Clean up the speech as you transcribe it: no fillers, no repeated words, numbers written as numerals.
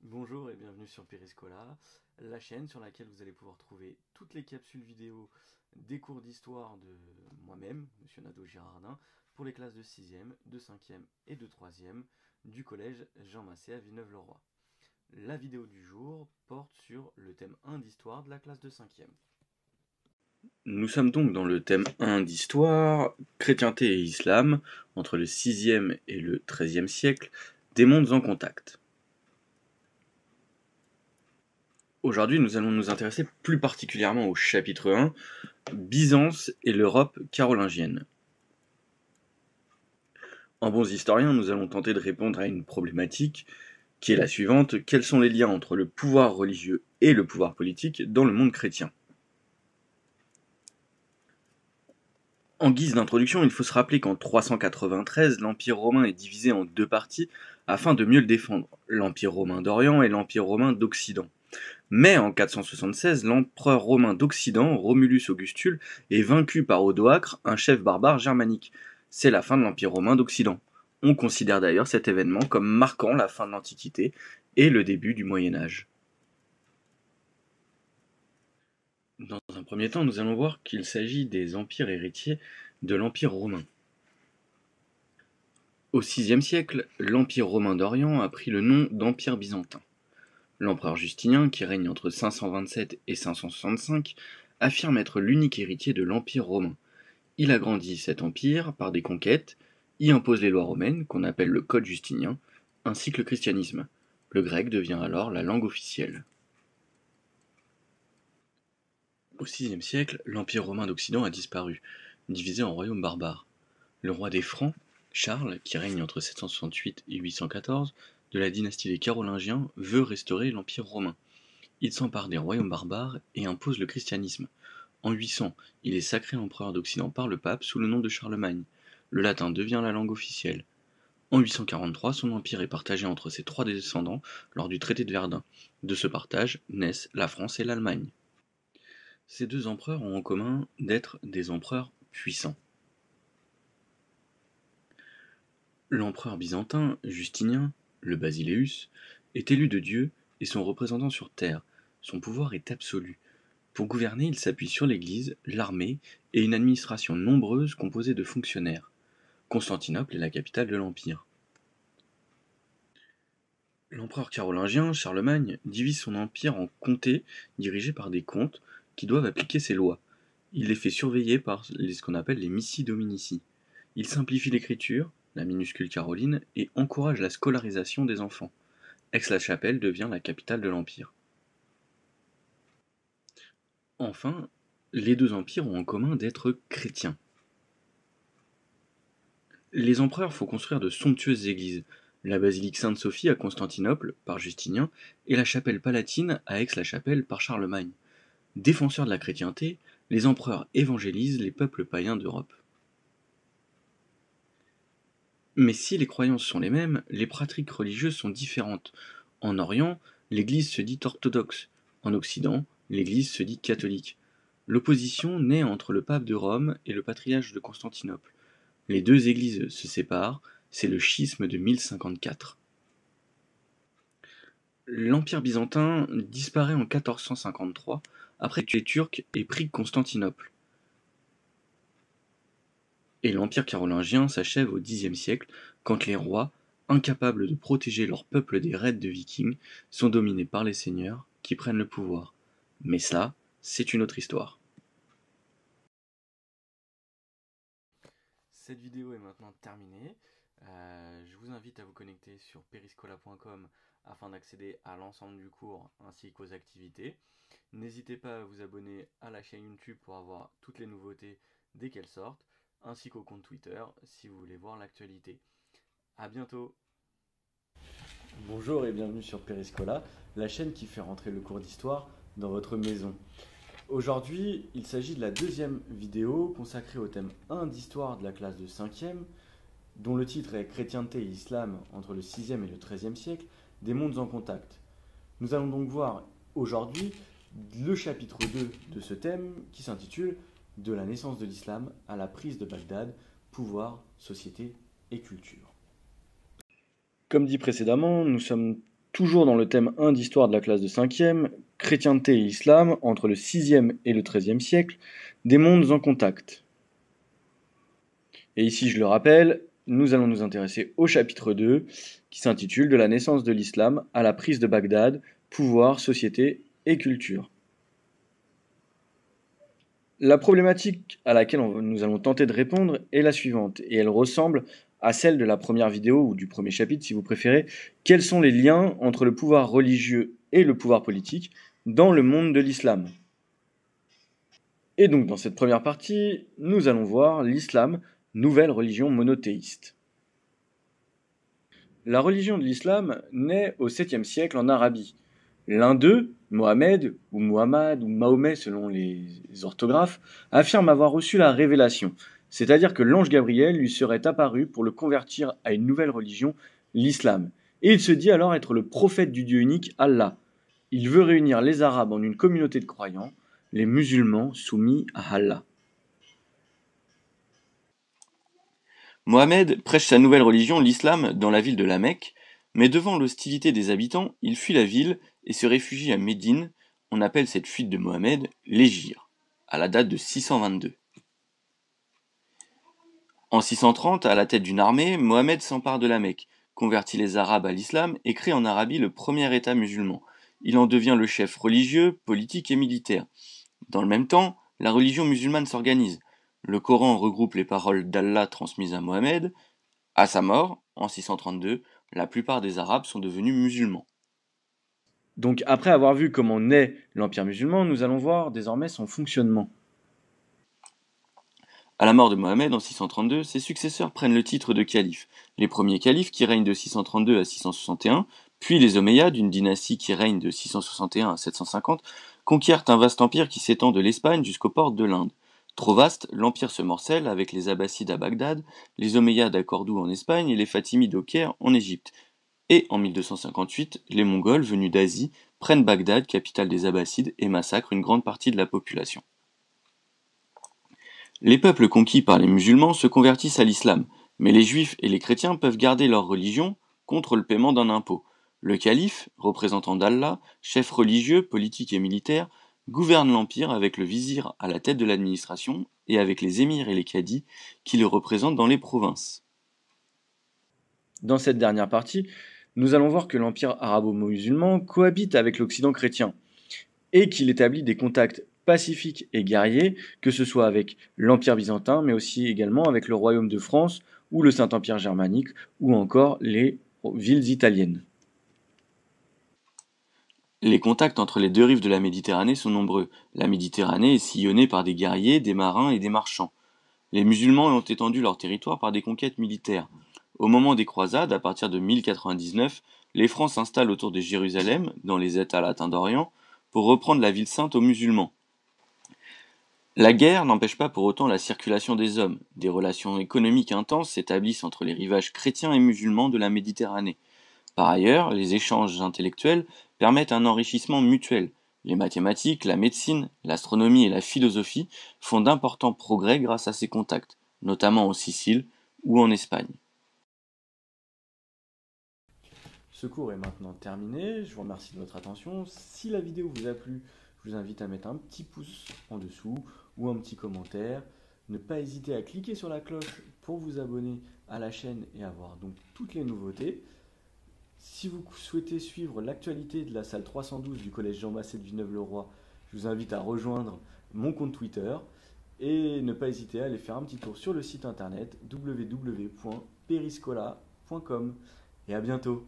Bonjour et bienvenue sur Periscola, la chaîne sur laquelle vous allez pouvoir trouver toutes les capsules vidéo des cours d'histoire de moi-même, Monsieur Nadeau Girardin, pour les classes de 6e, de 5e et de 3e du collège Jean Massé à Villeneuve-le-Roi. La vidéo du jour porte sur le thème 1 d'histoire de la classe de 5e. Nous sommes donc dans le thème 1 d'histoire, chrétienté et islam, entre le 6e et le 13e siècle, des mondes en contact. Aujourd'hui, nous allons nous intéresser plus particulièrement au chapitre 1, Byzance et l'Europe carolingienne. En bons historiens, nous allons tenter de répondre à une problématique qui est la suivante: quels sont les liens entre le pouvoir religieux et le pouvoir politique dans le monde chrétien? En guise d'introduction, il faut se rappeler qu'en 393, l'Empire romain est divisé en deux parties afin de mieux le défendre, l'Empire romain d'Orient et l'Empire romain d'Occident. Mais en 476, l'empereur romain d'Occident, Romulus Augustule, est vaincu par Odoacre, un chef barbare germanique. C'est la fin de l'Empire romain d'Occident. On considère d'ailleurs cet événement comme marquant la fin de l'Antiquité et le début du Moyen Âge. Dans un premier temps, nous allons voir qu'il s'agit des empires héritiers de l'Empire romain. Au VIe siècle, l'Empire romain d'Orient a pris le nom d'Empire byzantin. L'empereur Justinien, qui règne entre 527 et 565, affirme être l'unique héritier de l'Empire romain. Il agrandit cet empire par des conquêtes, y impose les lois romaines, qu'on appelle le Code justinien, ainsi que le christianisme. Le grec devient alors la langue officielle. Au VIe siècle, l'Empire romain d'Occident a disparu, divisé en royaumes barbares. Le roi des Francs, Charles, qui règne entre 768 et 814, de la dynastie des Carolingiens, veut restaurer l'Empire romain. Il s'empare des royaumes barbares et impose le christianisme. En 800, il est sacré empereur d'Occident par le pape sous le nom de Charlemagne. Le latin devient la langue officielle. En 843, son empire est partagé entre ses trois descendants lors du traité de Verdun. De ce partage naissent la France et l'Allemagne. Ces deux empereurs ont en commun d'être des empereurs puissants. L'empereur byzantin, Justinien, le Basileus, est élu de Dieu et son représentant sur terre. Son pouvoir est absolu. Pour gouverner, il s'appuie sur l'Église, l'armée et une administration nombreuse composée de fonctionnaires. Constantinople est la capitale de l'Empire. L'empereur carolingien, Charlemagne, divise son empire en comtés dirigés par des comtes qui doivent appliquer ses lois. Il les fait surveiller par ce qu'on appelle les missi dominici. Il simplifie l'écriture, la minuscule caroline, et encourage la scolarisation des enfants. Aix-la-Chapelle devient la capitale de l'Empire. Enfin, les deux empires ont en commun d'être chrétiens. Les empereurs font construire de somptueuses églises, la basilique Sainte-Sophie à Constantinople par Justinien et la chapelle palatine à Aix-la-Chapelle par Charlemagne. Défenseurs de la chrétienté, les empereurs évangélisent les peuples païens d'Europe. Mais si les croyances sont les mêmes, les pratiques religieuses sont différentes. En Orient, l'Église se dit orthodoxe. En Occident, l'Église se dit catholique. L'opposition naît entre le pape de Rome et le patriarche de Constantinople. Les deux églises se séparent, c'est le schisme de 1054. L'Empire byzantin disparaît en 1453 après que les Turcs aient pris Constantinople. Et l'Empire carolingien s'achève au Xe siècle, quand les rois, incapables de protéger leur peuple des raids de vikings, sont dominés par les seigneurs qui prennent le pouvoir. Mais ça, c'est une autre histoire. Cette vidéo est maintenant terminée. Je vous invite à vous connecter sur periscola.com afin d'accéder à l'ensemble du cours ainsi qu'aux activités. N'hésitez pas à vous abonner à la chaîne YouTube pour avoir toutes les nouveautés dès qu'elles sortent, ainsi qu'au compte Twitter si vous voulez voir l'actualité. A bientôt. Bonjour et bienvenue sur Periscola, la chaîne qui fait rentrer le cours d'histoire dans votre maison. Aujourd'hui, il s'agit de la deuxième vidéo consacrée au thème 1 d'histoire de la classe de 5e, dont le titre est Chrétienté et Islam entre le 6e et le 13e siècle, des mondes en contact. Nous allons donc voir aujourd'hui le chapitre 2 de ce thème qui s'intitule de la naissance de l'islam à la prise de Bagdad, pouvoir, société et culture. Comme dit précédemment, nous sommes toujours dans le thème 1 d'histoire de la classe de 5e, chrétienté et islam, entre le 6e et le 13e siècle, des mondes en contact. Et ici, je le rappelle, nous allons nous intéresser au chapitre 2, qui s'intitule « De la naissance de l'islam à la prise de Bagdad, pouvoir, société et culture ». La problématique à laquelle nous allons tenter de répondre est la suivante, et elle ressemble à celle de la première vidéo, ou du premier chapitre si vous préférez. Quels sont les liens entre le pouvoir religieux et le pouvoir politique dans le monde de l'islam? Et donc dans cette première partie, nous allons voir l'islam, nouvelle religion monothéiste. La religion de l'islam naît au 7e siècle en Arabie. L'un d'eux, Mohamed, ou Muhammad, ou Mahomet selon les orthographes, affirme avoir reçu la révélation, c'est-à-dire que l'ange Gabriel lui serait apparu pour le convertir à une nouvelle religion, l'islam. Et il se dit alors être le prophète du Dieu unique, Allah. Il veut réunir les Arabes en une communauté de croyants, les musulmans soumis à Allah. Mohamed prêche sa nouvelle religion, l'islam, dans la ville de la Mecque, mais devant l'hostilité des habitants, il fuit la ville et se réfugie à Médine. On appelle cette fuite de Mohamed l'Hégire, à la date de 622. En 630, à la tête d'une armée, Mohamed s'empare de la Mecque, convertit les Arabes à l'islam et crée en Arabie le premier État musulman. Il en devient le chef religieux, politique et militaire. Dans le même temps, la religion musulmane s'organise. Le Coran regroupe les paroles d'Allah transmises à Mohamed. À sa mort, en 632, la plupart des Arabes sont devenus musulmans. Donc après avoir vu comment naît l'Empire musulman, nous allons voir désormais son fonctionnement. À la mort de Mohamed en 632, ses successeurs prennent le titre de calife. Les premiers califes qui règnent de 632 à 661, puis les Omeyyades, une dynastie qui règne de 661 à 750, conquièrent un vaste empire qui s'étend de l'Espagne jusqu'aux portes de l'Inde. Trop vaste, l'empire se morcelle avec les Abbassides à Bagdad, les Omeyyades à Cordoue en Espagne et les Fatimides au Caire en Égypte. Et en 1258, les Mongols venus d'Asie prennent Bagdad, capitale des Abbassides, et massacrent une grande partie de la population. Les peuples conquis par les musulmans se convertissent à l'islam, mais les juifs et les chrétiens peuvent garder leur religion contre le paiement d'un impôt. Le calife, représentant d'Allah, chef religieux, politique et militaire, gouverne l'empire avec le vizir à la tête de l'administration et avec les émirs et les cadis qui le représentent dans les provinces. Dans cette dernière partie, nous allons voir que l'Empire arabo-musulman cohabite avec l'Occident chrétien et qu'il établit des contacts pacifiques et guerriers, que ce soit avec l'Empire byzantin, mais aussi également avec le Royaume de France ou le Saint-Empire germanique, ou encore les villes italiennes. Les contacts entre les deux rives de la Méditerranée sont nombreux. La Méditerranée est sillonnée par des guerriers, des marins et des marchands. Les musulmans ont étendu leur territoire par des conquêtes militaires. Au moment des croisades, à partir de 1099, les Francs s'installent autour de Jérusalem, dans les États latins d'Orient, pour reprendre la ville sainte aux musulmans. La guerre n'empêche pas pour autant la circulation des hommes. Des relations économiques intenses s'établissent entre les rivages chrétiens et musulmans de la Méditerranée. Par ailleurs, les échanges intellectuels permettent un enrichissement mutuel. Les mathématiques, la médecine, l'astronomie et la philosophie font d'importants progrès grâce à ces contacts, notamment en Sicile ou en Espagne. Ce cours est maintenant terminé, je vous remercie de votre attention. Si la vidéo vous a plu, je vous invite à mettre un petit pouce en dessous ou un petit commentaire. Ne pas hésiter à cliquer sur la cloche pour vous abonner à la chaîne et avoir donc toutes les nouveautés. Si vous souhaitez suivre l'actualité de la salle 312 du collège Jean-Massé de Villeneuve-le-Roi, je vous invite à rejoindre mon compte Twitter et ne pas hésiter à aller faire un petit tour sur le site internet www.periscola.com. Et à bientôt.